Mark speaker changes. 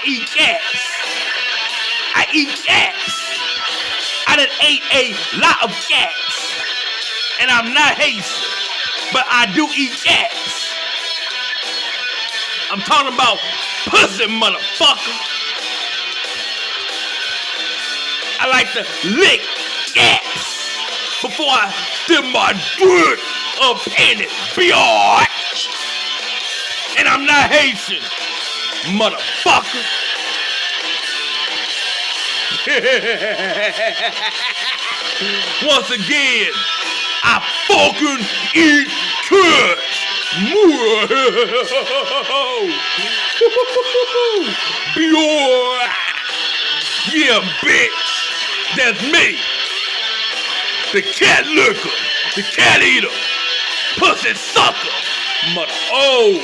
Speaker 1: eat cats. I eat cats. I done ate a lot of cats. And I'm not Haitian, but I do eat cats. I'm talking about pussy, motherfucker. I like to lick cats before I stick my dick up in it, bitch. And I'm not Haitian, motherfucker. Once again, I fucking eat cats. Yeah, bitch. That's me. The cat licker. The cat eater. Pussy sucker. Mother. Oh.